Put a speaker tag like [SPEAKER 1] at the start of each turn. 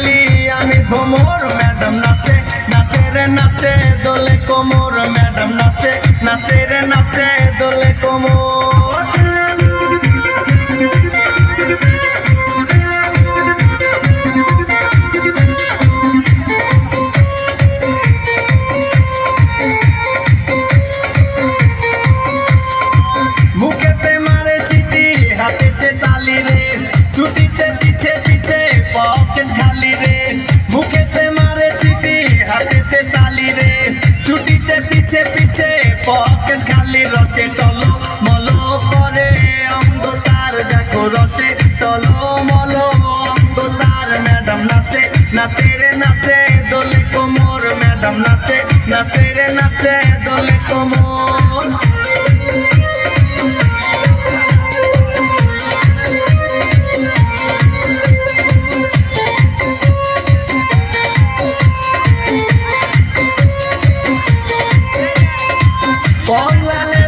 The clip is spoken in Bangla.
[SPEAKER 1] খালি আমি ভোমর ম্যাডাম নাচে নাচে রে নাচে দোলে কোমর ম্যাডাম নাচে নাচে রে নাচে দোলে কোমর মুখেতে মারে চিঠি হাতেতে তালি রে ছুটিতে পিছে পিছে পকেট খালি রে মুখেতে মারে চিঠি হাতেতে তালি রে ছুটিতে পিছে পিছে পকেট খালি রসে টলো মলো করে অঙ্গ তার দেখো রসে টলো মলো অঙ্গ তার ম্যাডাম নাচে নাচে রে নাচে দোলে কোমর ম্যাডাম নাচে নাচে রে নাচে দোলে কোমর Bangladesh